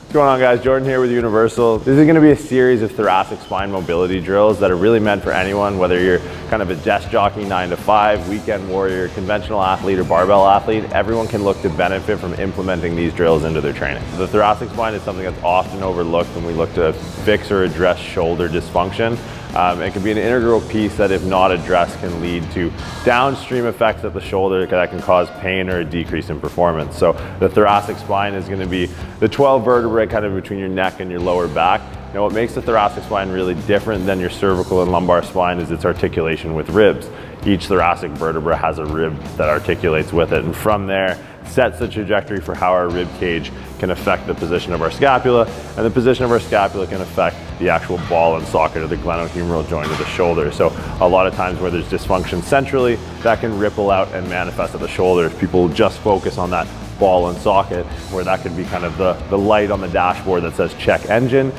What's going on, guys? Jordan here with Universal. This is going to be a series of thoracic spine mobility drills that are really meant for anyone, whether you're kind of a desk jockey 9 to 5, weekend warrior, conventional athlete, or barbell athlete. Everyone can look to benefit from implementing these drills into their training. The thoracic spine is something that's often overlooked when we look to fix or address shoulder dysfunction. It can be an integral piece that, if not addressed, can lead to downstream effects at the shoulder that can cause pain or a decrease in performance. So the thoracic spine is going to be the 12 vertebrae kind of between your neck and your lower back. Now, what makes the thoracic spine really different than your cervical and lumbar spine is its articulation with ribs. Each thoracic vertebra has a rib that articulates with it, and from there sets the trajectory for how our rib cage can affect the position of our scapula, and the position of our scapula can affect the actual ball and socket of the glenohumeral joint of the shoulder. So a lot of times where there's dysfunction centrally, that can ripple out and manifest at the shoulder. If people just focus on that ball and socket, where that could be kind of the light on the dashboard that says check engine,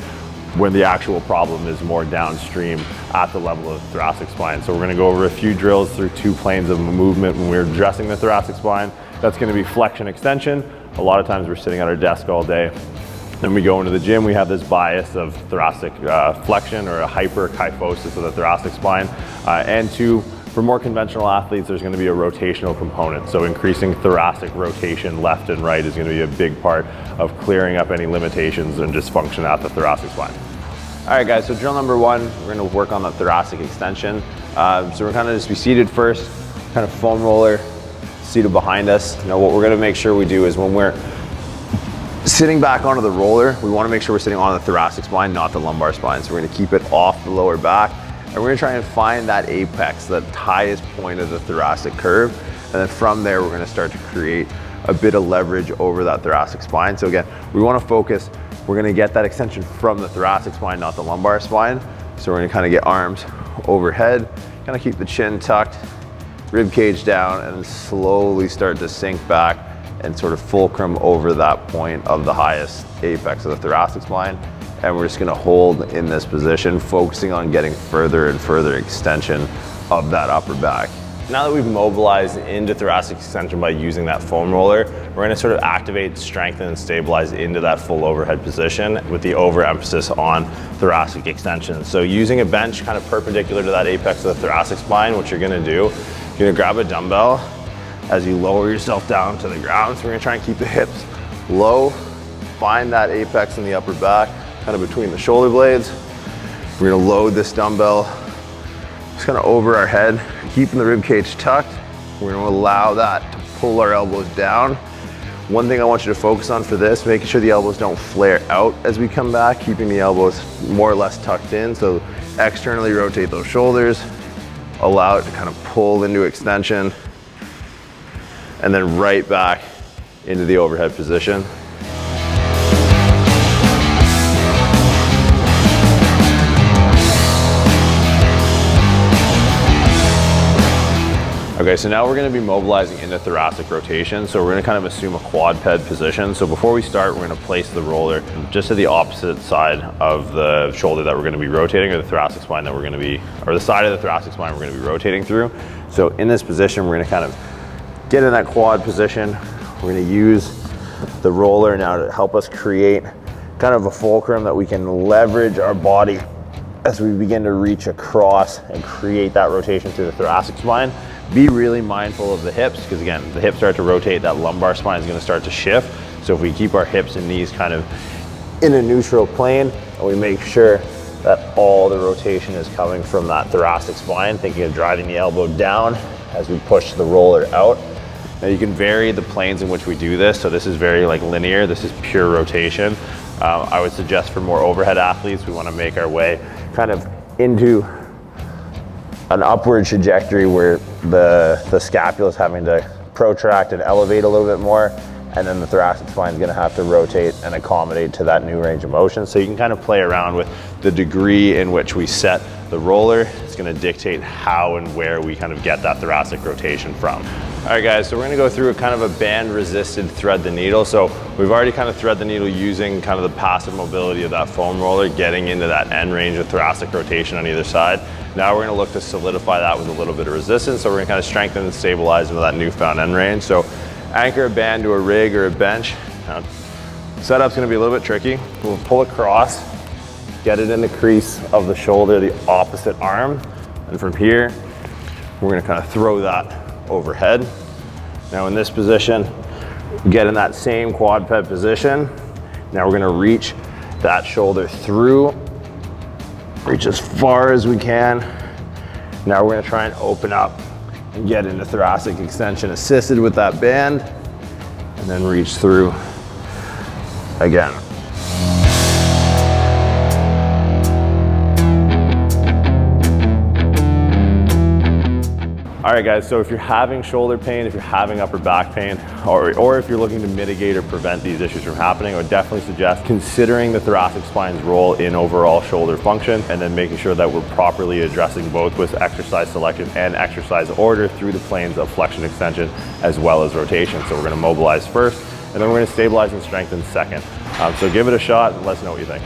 when the actual problem is more downstream at the level of the thoracic spine. So we're gonna go over a few drills through 2 planes of movement when we're addressing the thoracic spine. That's gonna be flexion extension. A lot of times we're sitting at our desk all day. Then we go into the gym, we have this bias of thoracic flexion or a hyperkyphosis of the thoracic spine. And 2, for more conventional athletes, there's gonna be a rotational component. So increasing thoracic rotation left and right is gonna be a big part of clearing up any limitations and dysfunction at the thoracic spine. All right, guys, so drill number 1, we're gonna work on the thoracic extension. So we're kind of just be seated first, kind of foam roller seated behind us. Now what we're gonna make sure we do is when we're sitting back onto the roller, we wanna make sure we're sitting on the thoracic spine, not the lumbar spine. So we're gonna keep it off the lower back, and we're gonna try and find that apex, that highest point of the thoracic curve. And then from there, we're gonna start to create a bit of leverage over that thoracic spine. So again, we wanna focus, we're gonna get that extension from the thoracic spine, not the lumbar spine. So we're gonna kind of get arms overhead, kind of keep the chin tucked, rib cage down, and slowly start to sink back and sort of fulcrum over that point of the highest apex of the thoracic spine. And we're just gonna hold in this position, focusing on getting further and further extension of that upper back. Now that we've mobilized into thoracic extension by using that foam roller, we're gonna sort of activate, strengthen, and stabilize into that full overhead position with the overemphasis on thoracic extension. So using a bench kind of perpendicular to that apex of the thoracic spine, what you're gonna do, you're gonna grab a dumbbell as you lower yourself down to the ground. So we're gonna try and keep the hips low, find that apex in the upper back, kind of between the shoulder blades. We're gonna load this dumbbell just kind of over our head, keeping the rib cage tucked. We're gonna allow that to pull our elbows down. One thing I want you to focus on for this, making sure the elbows don't flare out as we come back, keeping the elbows more or less tucked in. So externally rotate those shoulders, allow it to kind of pull into extension, and then right back into the overhead position. Okay, so now we're gonna be mobilizing into thoracic rotation. So we're gonna kind of assume a quadped position. So before we start, we're gonna place the roller just to the opposite side of the shoulder that we're gonna be rotating, or the thoracic spine that we're gonna be, or the side of the thoracic spine we're gonna be rotating through. So in this position, we're gonna kind of get in that quad position. We're gonna use the roller now to help us create kind of a fulcrum that we can leverage our body as we begin to reach across and create that rotation through the thoracic spine. Be really mindful of the hips, because again, the hips start to rotate, that lumbar spine is gonna start to shift. So if we keep our hips and knees kind of in a neutral plane, and we make sure that all the rotation is coming from that thoracic spine, thinking of driving the elbow down as we push the roller out. Now you can vary the planes in which we do this. So this is very like linear, this is pure rotation. I would suggest for more overhead athletes, we wanna make our way kind of into an upward trajectory where the scapula is having to protract and elevate a little bit more, and then the thoracic spine is going to have to rotate and accommodate to that new range of motion. So you can kind of play around with the degree in which we set the roller. It's going to dictate how and where we kind of get that thoracic rotation from. All right, guys, so we're gonna go through a kind of a band resisted thread the needle. So we've already kind of thread the needle using kind of the passive mobility of that foam roller, getting into that end range of thoracic rotation on either side. Now we're gonna look to solidify that with a little bit of resistance. So we're gonna kind of strengthen and stabilize into that newfound end range. So anchor a band to a rig or a bench. Now, Setup's gonna be a little bit tricky. We'll pull across, get it in the crease of the shoulder, the opposite arm. And from here, we're gonna kind of throw that overhead. Now in this position, get in that same quadruped position. Now we're gonna reach that shoulder through, reach as far as we can. Now we're gonna try and open up and get into thoracic extension assisted with that band, and then reach through again. All right guys, so if you're having shoulder pain, if you're having upper back pain, or if you're looking to mitigate or prevent these issues from happening, I would definitely suggest considering the thoracic spine's role in overall shoulder function, and then making sure that we're properly addressing both with exercise selection and exercise order through the planes of flexion extension as well as rotation. So we're gonna mobilize first, and then we're gonna stabilize and strengthen second. So give it a shot and let us know what you think.